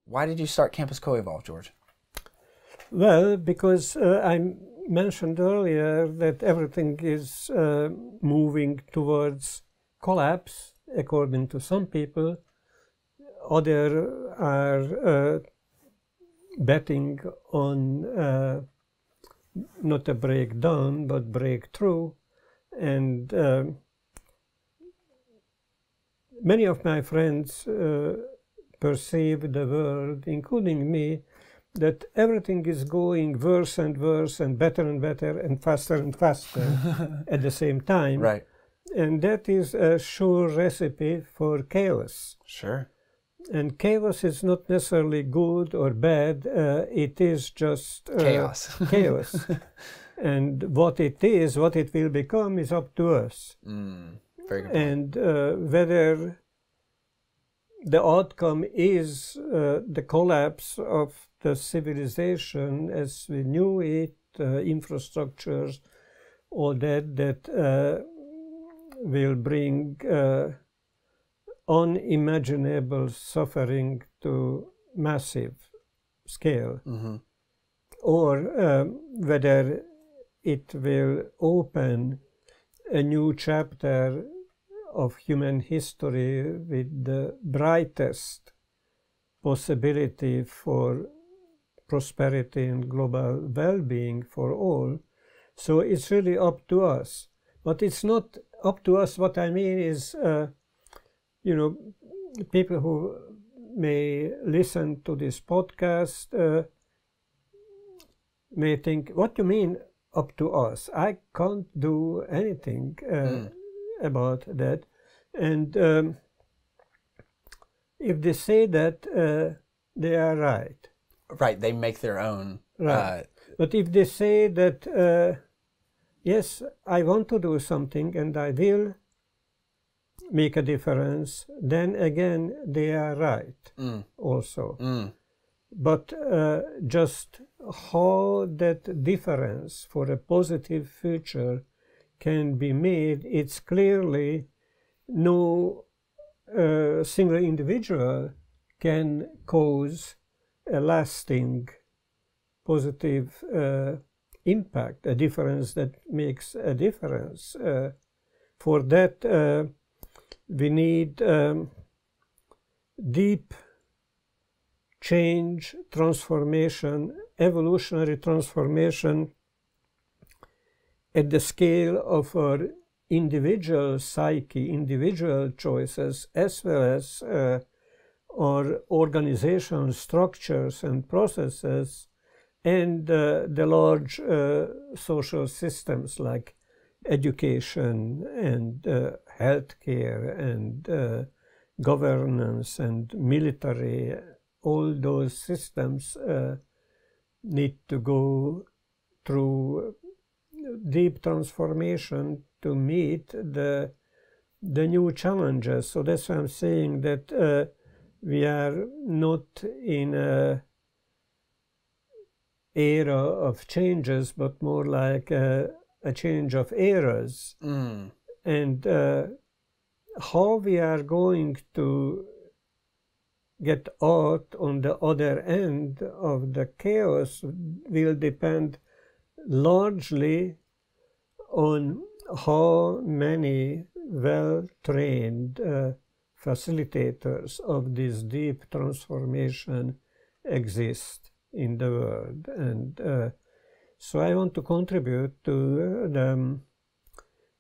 Why did you start Campus Coevolve, George? Well, because I mentioned earlier that everything is moving towards collapse, according to some people. Others are betting on not a breakdown, but breakthrough. And many of my friends perceive the world, including me, that everything is going worse and worse and better and faster at the same time. Right. And that is a sure recipe for chaos. Sure. And chaos is not necessarily good or bad. It is just chaos. Chaos. And what it is, what it will become, is up to us. Very good point. And whether the outcome is the collapse of the civilization as we knew it, infrastructures, all that will bring unimaginable suffering to massive scale, or whether it will open a new chapter of human history with the brightest possibility for prosperity and global well-being for all. So it's really up to us. But it's not up to us. What I mean is, people who may listen to this podcast may think, what do you mean up to us? I can't do anything about that. And if they say that, they are right. Right, they make their own. Right. But if they say that, yes, I want to do something and I will make a difference, then again, they are right also. But just how that difference for a positive future can be made, it's clearly no single individual can cause a lasting positive impact, a difference that makes a difference. For that, we need deep change, transformation, evolutionary transformation at the scale of our individual psyche, individual choices, as well as our organizational structures and processes, and the large social systems like education and healthcare and governance and military. All those systems need to go through deep transformation to meet the new challenges. So that's why I'm saying that we are not in an era of changes, but more like a change of eras. And how we are going to get out on the other end of the chaos will depend largely on how many well-trained facilitators of this deep transformation exist in the world. And so I want to contribute to the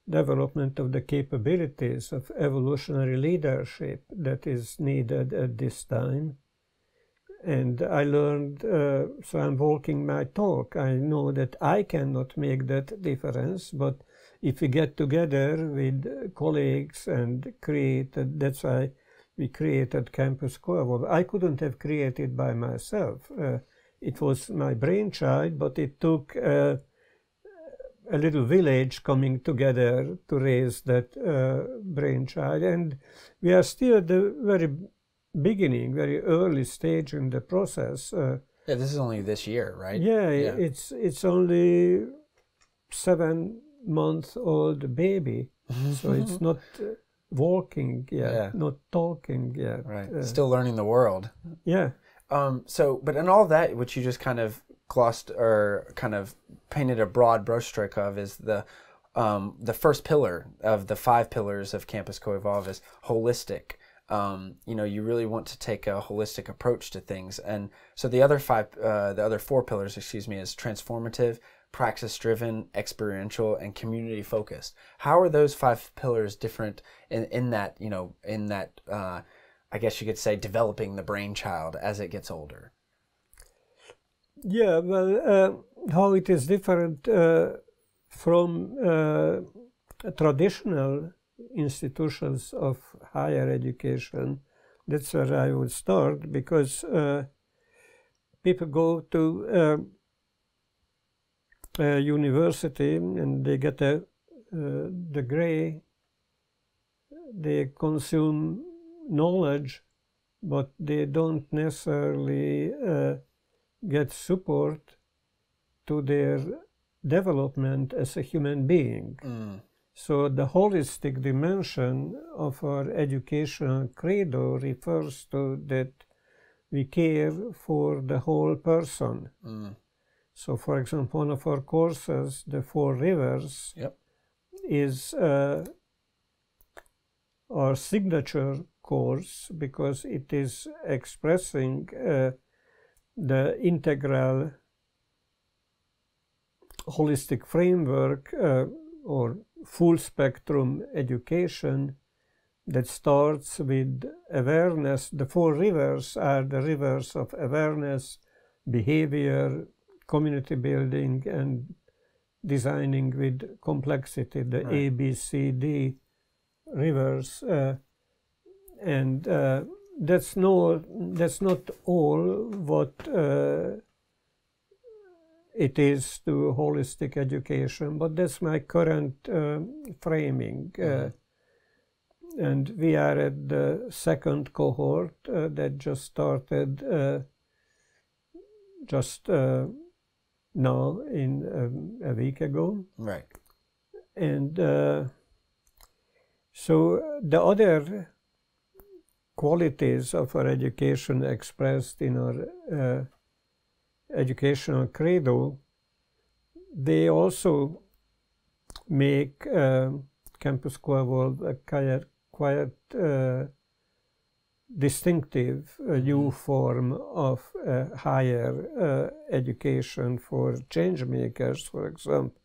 development of the capabilities of evolutionary leadership that is needed at this time. And I learned, so I'm walking my talk. I know that I cannot make that difference, but if we get together with colleagues and create, that's why we created Campus Coevolve. I couldn't have created by myself. It was my brainchild, but it took a little village coming together to raise that brainchild. And we are still at the very beginning, very early stage in the process. Yeah, this is only this year, right? Yeah, it's only 7-month-old baby, so it's not walking yet, not talking yet. Right, still learning the world. Yeah. But in all that, which you just kind of glossed or kind of painted a broad brushstroke of, is the first pillar of the 5 pillars of Campus Co-Evolve is holistic. You really want to take a holistic approach to things, and so the other 4 pillars, is transformative, praxis-driven, experiential, and community-focused. How are those 5 pillars different in that I guess you could say developing the brainchild as it gets older? Yeah, well, how it is different from traditional institutions of higher education, that's where I would start, because people go to university and they get a degree, they consume knowledge, but they don't necessarily get support to their development as a human being. So the holistic dimension of our educational credo refers to that we care for the whole person. So, for example, one of our courses, the 4 Rivers, is our signature course because it is expressing the integral holistic framework or full spectrum education that starts with awareness. The 4 rivers are the rivers of awareness, behavior, community building, and designing with complexity, the ABCD rivers. And that's not all what it is to holistic education, but that's my current framing. And we are at the 2nd cohort that just started now in a week ago. Right. And so the other qualities of our education expressed in our educational credo, they also make Campus Co-Evolve a quite distinctive new form of higher education for change makers. For example,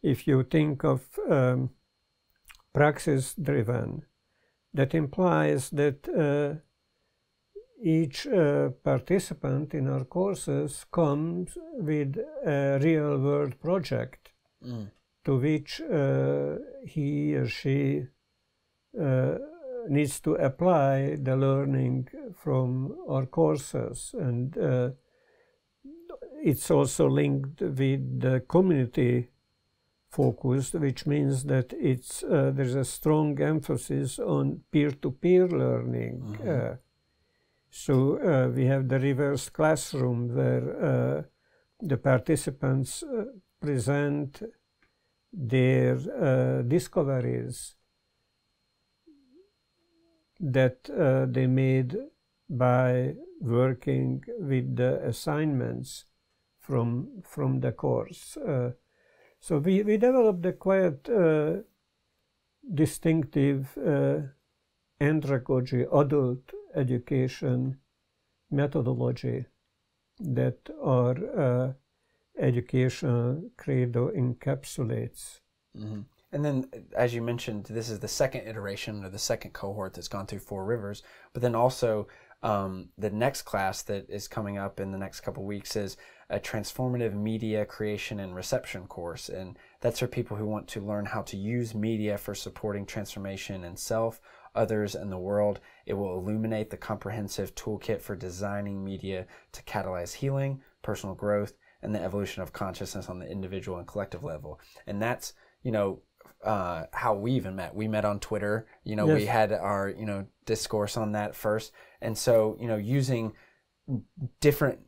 if you think of praxis-driven, that implies that each participant in our courses comes with a real-world project to which he or she needs to apply the learning from our courses. And it's also linked with the community focused, which means that it's there's a strong emphasis on peer-to-peer learning. So we have the reverse classroom where the participants present their discoveries that they made by working with the assignments from the course. So we developed a quite distinctive andragogy, adult education methodology that our educational credo encapsulates. And then, as you mentioned, this is the 2nd iteration or the 2nd cohort that's gone through 4 rivers. But then also the next class that is coming up in the next couple of weeks is a transformative media creation and reception course. And that's for people who want to learn how to use media for supporting transformation in self, others, and the world. It will illuminate the comprehensive toolkit for designing media to catalyze healing, personal growth, and the evolution of consciousness on the individual and collective level. And that's, how we even met. We met on Twitter. Yes. We had our, discourse on that first. And so, using different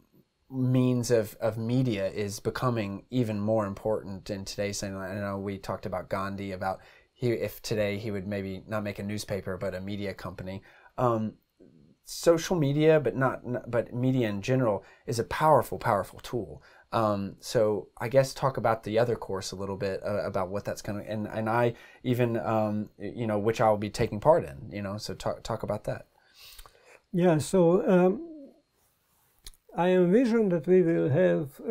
means of media is becoming even more important in today's thing. I know we talked about Gandhi, about if today he would maybe not make a newspaper, but a media company. social media, but media in general is a powerful, powerful tool. So I guess talk about the other course a little bit about what that's going to, and I even, which I'll be taking part in, so talk about that. Yeah, so I envision that we will have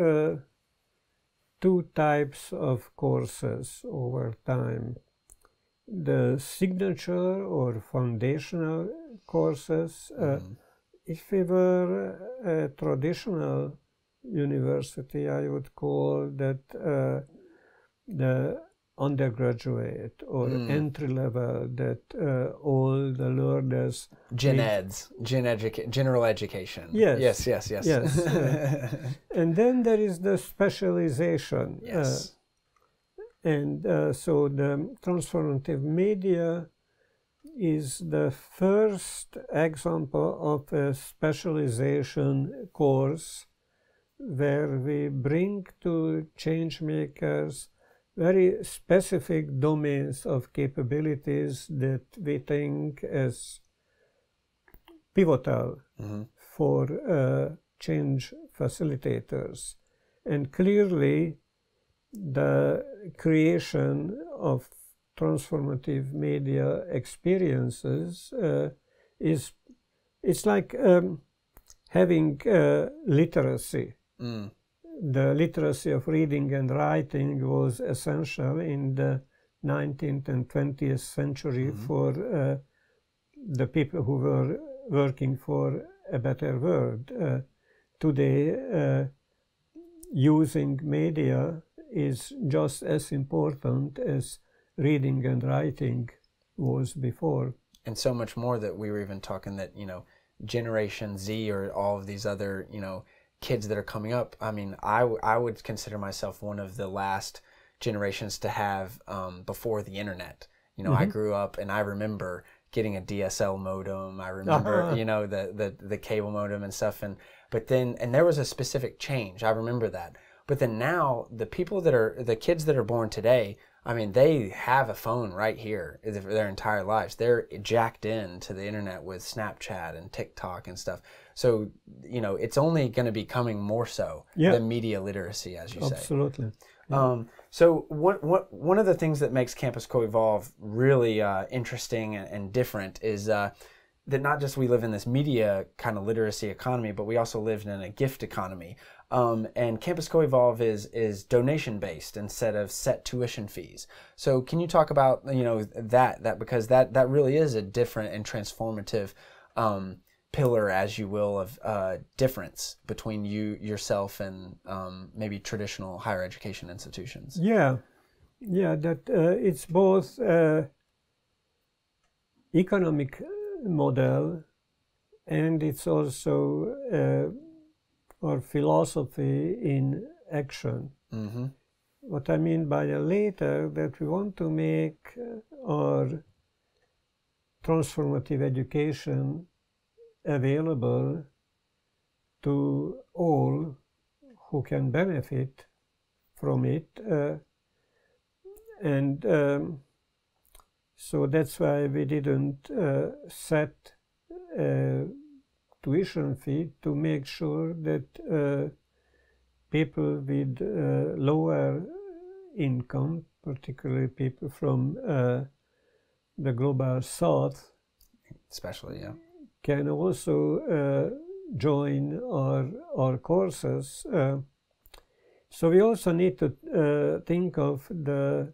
two types of courses over time. The signature or foundational courses. If we were a traditional university, I would call that the undergraduate or entry level, that all the learners general education. Yes. Yes. And then there is the specialization. Yes. So the transformative media is the first example of a specialization course where we bring to change makers very specific domains of capabilities that we think as pivotal for change facilitators. And clearly, the creation of transformative media experiences it's like having literacy. The literacy of reading and writing was essential in the 19th and 20th century for the people who were working for a better world. Today, using media is just as important as reading and writing was before. And so much more that we were even talking that, Generation Z or all of these other, kids that are coming up. I mean, I would consider myself one of the last generations to have before the internet. I grew up and I remember getting a DSL modem. I remember, the cable modem and stuff. But there was a specific change. I remember that. But then now the kids that are born today, I mean, they have a phone right here for their entire lives. They're jacked in to the internet with Snapchat and TikTok and stuff. So, it's only going to be coming more so, the media literacy, as you say. Absolutely. So one of the things that makes Campus Co-Evolve really interesting and different is that not just we live in this media kind of literacy economy, but we also live in a gift economy. And Campus Co-Evolve is donation based instead of set tuition fees. So can you talk about that because that really is a different and transformative pillar, as you will, of difference between yourself and maybe traditional higher education institutions. Yeah, that it's both economic model and it's also our philosophy in action. What I mean by the latter, that we want to make our transformative education available to all who can benefit from it. So that's why we didn't set a tuition fee, to make sure that people with lower income, particularly people from the global south, especially, can also join our courses. So we also need to think of the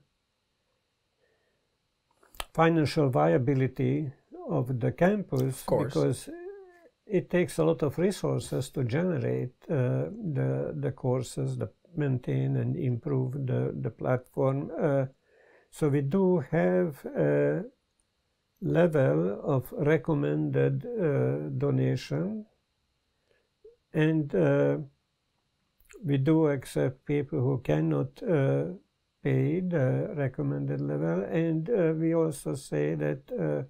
financial viability of the campus, because it takes a lot of resources to generate the courses, maintain and improve the platform. So we do have a level of recommended donation, and we do accept people who cannot pay the recommended level, and we also say that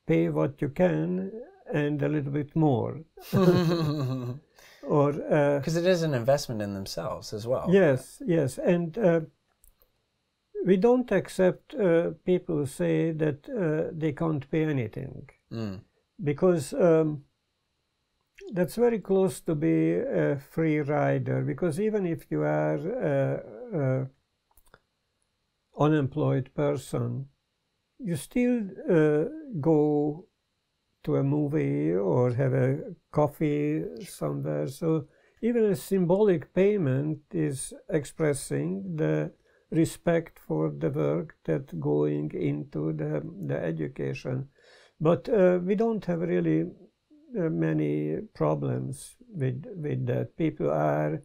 pay what you can and a little bit more. Or because it is an investment in themselves as well. Yes, and we don't accept people who say that they can't pay anything. because that's very close to be a free rider, because even if you are an unemployed person, you still go to a movie or have a coffee somewhere. So even a symbolic payment is expressing the respect for the work that going into the education. But we don't have really many problems with that. People are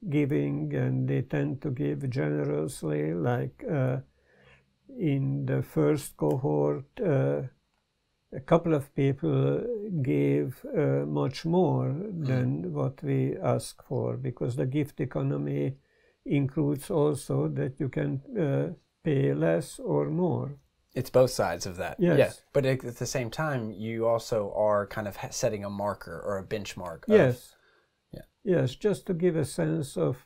giving, and they tend to give generously. Like in the first cohort, a couple of people gave much more than what we ask for, because the gift economy includes also that you can pay less or more. It's both sides of that. Yes. Yeah. But at the same time, you also are kind of setting a marker or a benchmark. Yes. Yeah. Yes, just to give a sense of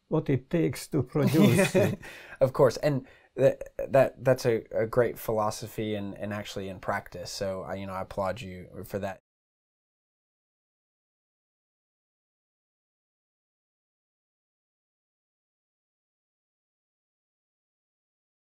what it takes to produce it. Of course. And that's a great philosophy and actually in practice. So I applaud you for that.